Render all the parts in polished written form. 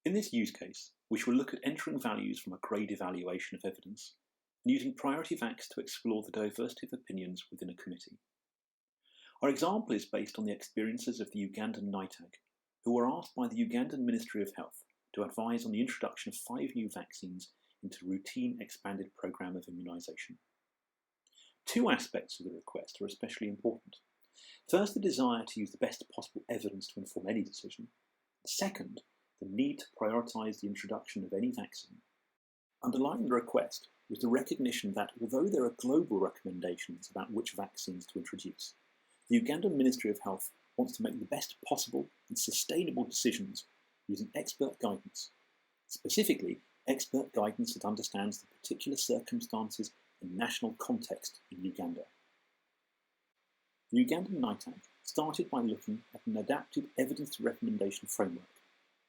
In this use case, we shall look at entering values from a grade evaluation of evidence and using priority vacs to explore the diversity of opinions within a committee. Our example is based on the experiences of the Ugandan UNITAG, who were asked by the Ugandan Ministry of Health to advise on the introduction of 5 new vaccines into a routine expanded programme of immunisation. 2 aspects of the request are especially important. First, the desire to use the best possible evidence to inform any decision. Second, the need to prioritise the introduction of any vaccine. Underlying the request was the recognition that although there are global recommendations about which vaccines to introduce, the Ugandan Ministry of Health wants to make the best possible and sustainable decisions using expert guidance. Specifically, expert guidance that understands the particular circumstances and national context in Uganda. The Ugandan UNITAG started by looking at an adapted evidence recommendation framework.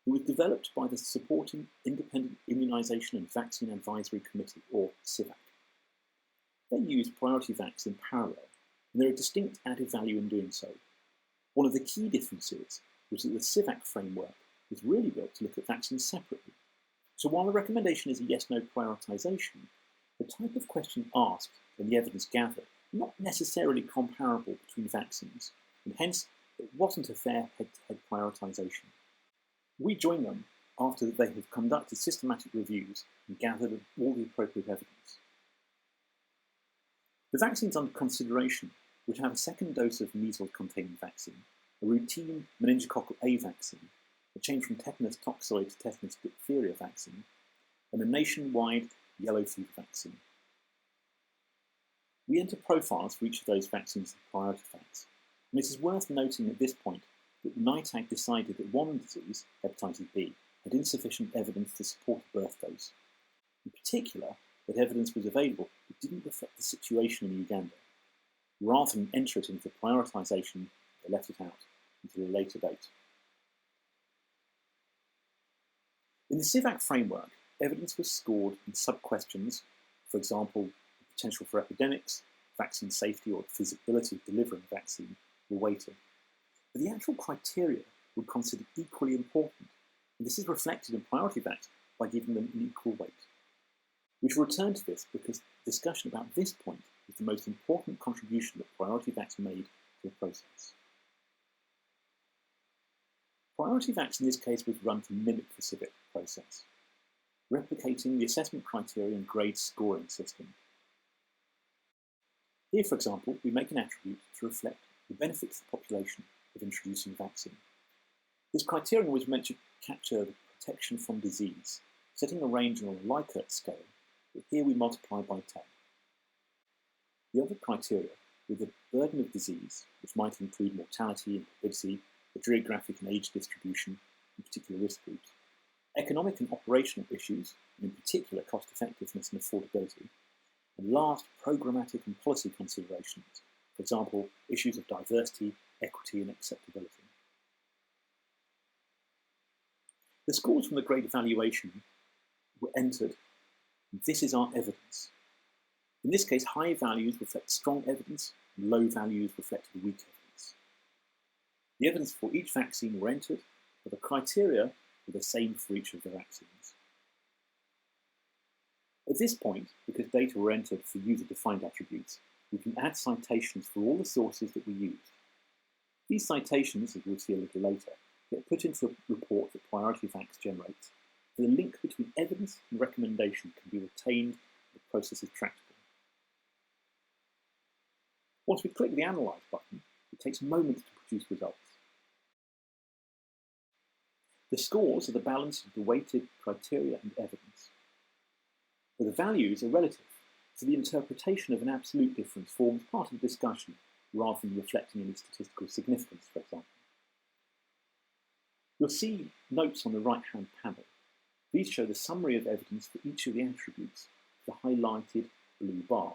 It was developed by the Supporting Independent Immunisation and Vaccine Advisory Committee, or CIVAC. They used priority vacs in parallel, and there are distinct added value in doing so. One of the key differences was that the CIVAC framework was really built to look at vaccines separately. So while the recommendation is a yes-no prioritisation, the type of question asked and the evidence gathered are not necessarily comparable between vaccines, and hence it wasn't a fair head-to-head prioritisation. We join them after they have conducted systematic reviews and gathered all the appropriate evidence. The vaccines under consideration would have a second dose of measles-containing vaccine, a routine meningococcal A vaccine, a change from tetanus toxoid to tetanus diphtheria vaccine, and a nationwide yellow fever vaccine. We enter profiles for each of those vaccines in priority vacs, and it is worth noting at this point that NITAG decided that one disease, hepatitis B, had insufficient evidence to support a birth dose. In particular, that evidence was available but didn't reflect the situation in Uganda. Rather than enter it into prioritisation, they left it out until a later date. In the CIVAC framework, evidence was scored in sub-questions, for example, the potential for epidemics, vaccine safety or the feasibility of delivering a vaccine, were weighted. But the actual criteria were considered equally important, and this is reflected in priority vacs by giving them an equal weight. We shall return to this because discussion about this point is the most important contribution that priority vacs made to the process. Priority vacs in this case was run to mimic the CIVAC process, replicating the assessment criteria and grade scoring system. Here, for example, we make an attribute to reflect the benefit to the population of introducing a vaccine. This criterion was meant to capture the protection from disease, setting a range on a Likert scale, but here we multiply by 10. The other criteria were the burden of disease, which might include mortality and morbidity, the geographic and age distribution in particular risk groups, economic and operational issues, and in particular cost effectiveness and affordability, and last, programmatic and policy considerations, for example, issues of diversity, equity and acceptability. The scores from the grade evaluation were entered, and this is our evidence. In this case, high values reflect strong evidence, and low values reflect the weak evidence. The evidence for each vaccine were entered, but the criteria were the same for each of the vaccines. At this point, because data were entered for user-defined attributes, we can add citations for all the sources that we used. These citations, as we'll see a little later, get put into a report that Priority Vacs generates, so the link between evidence and recommendation can be retained and the process is tractable. Once we click the Analyze button, it takes moments to produce results. The scores are the balance of the weighted criteria and evidence. But the values are relative, so the interpretation of an absolute difference forms part of the discussion rather than reflecting any statistical significance, for example. You'll see notes on the right-hand panel. These show the summary of evidence for each of the attributes, the highlighted blue bar.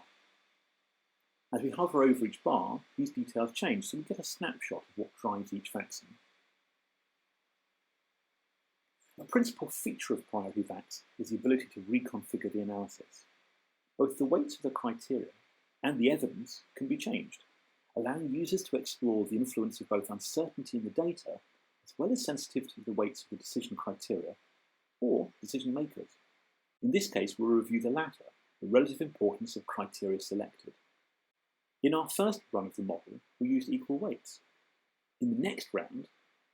As we hover over each bar, these details change, so we get a snapshot of what drives each vaccine. A principal feature of priority vacs is the ability to reconfigure the analysis. Both the weights of the criteria and the evidence can be changed, allowing users to explore the influence of both uncertainty in the data as well as sensitivity to the weights of the decision criteria or decision makers. In this case, we'll review the latter, the relative importance of criteria selected. In our first run of the model, we used equal weights. In the next round,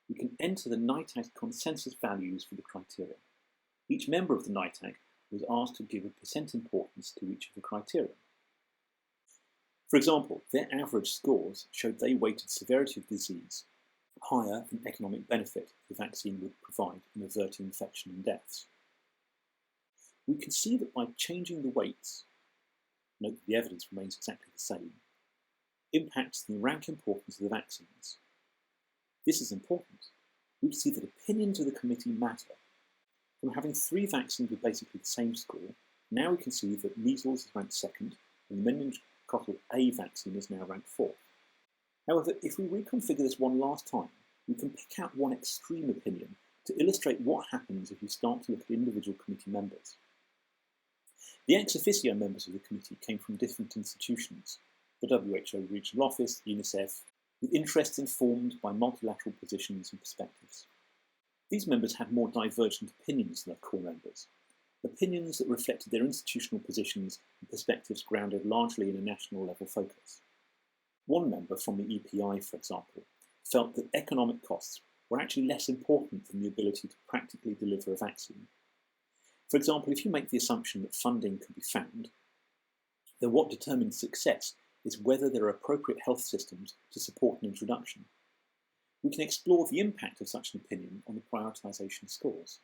we can enter the UNITAG consensus values for the criteria. Each member of the UNITAG was asked to give a percent importance to each of the criteria. For example, their average scores showed they weighted severity of disease higher than economic benefit the vaccine would provide in averting infection and deaths. We can see that by changing the weights, note that the evidence remains exactly the same, impacts the rank importance of the vaccines. This is important. We see that opinions of the committee matter. From having 3 vaccines with basically the same score, now we can see that measles is ranked second and the meningococcal A vaccine is now ranked 4th. However, if we reconfigure this one last time, we can pick out one extreme opinion to illustrate what happens if you start to look at individual committee members. The ex officio members of the committee came from different institutions, the WHO Regional Office, UNICEF, with interests informed by multilateral positions and perspectives. These members had more divergent opinions than their core members, opinions that reflected their institutional positions and perspectives grounded largely in a national level focus. One member from the EPI, for example, felt that economic costs were actually less important than the ability to practically deliver a vaccine. For example, if you make the assumption that funding can be found, then what determines success is whether there are appropriate health systems to support an introduction. We can explore the impact of such an opinion on the prioritisation scores.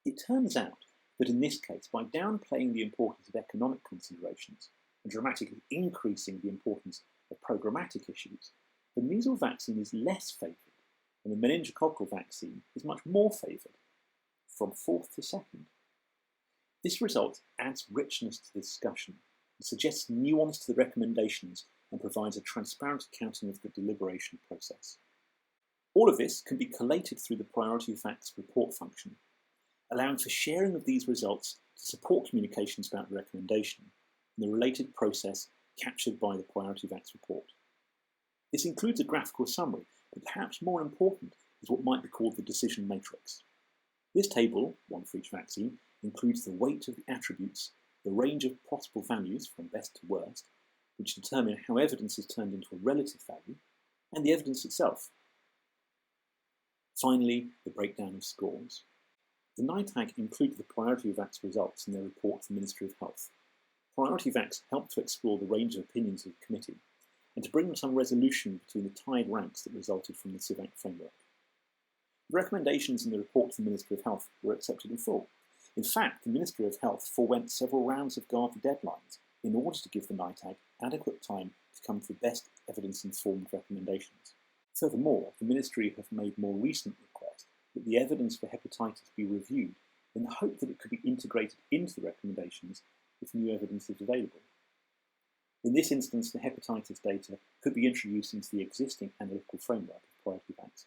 It turns out that in this case, by downplaying the importance of economic considerations and dramatically increasing the importance of programmatic issues, the measles vaccine is less favoured and the meningococcal vaccine is much more favoured, from 4th to 2nd. This result adds richness to the discussion and suggests nuance to the recommendations and provides a transparent accounting of the deliberation process. All of this can be collated through the Priority of Facts report function, allowing for sharing of these results to support communications about the recommendation and the related process captured by the Priority of Facts report. This includes a graphical summary, but perhaps more important is what might be called the decision matrix. This table, one for each vaccine, includes the weight of the attributes, the range of possible values from best to worst, which determine how evidence is turned into a relative value, and the evidence itself. Finally, the breakdown of scores. The UNITAG included the Priority of Facts results in their report to the Ministry of Health. Priority of Facts helped to explore the range of opinions of the committee and to bring some resolution between the tied ranks that resulted from the CIVAC framework. The recommendations in the report to the Ministry of Health were accepted in full. In fact, the Ministry of Health forewent several rounds of guarded deadlines in order to give the UNITAG adequate time to come to the best evidence-informed recommendations. Furthermore, the Ministry have made more recent request that the evidence for hepatitis be reviewed in the hope that it could be integrated into the recommendations if new evidence is available. In this instance, the hepatitis data could be introduced into the existing analytical framework of Priority of Facts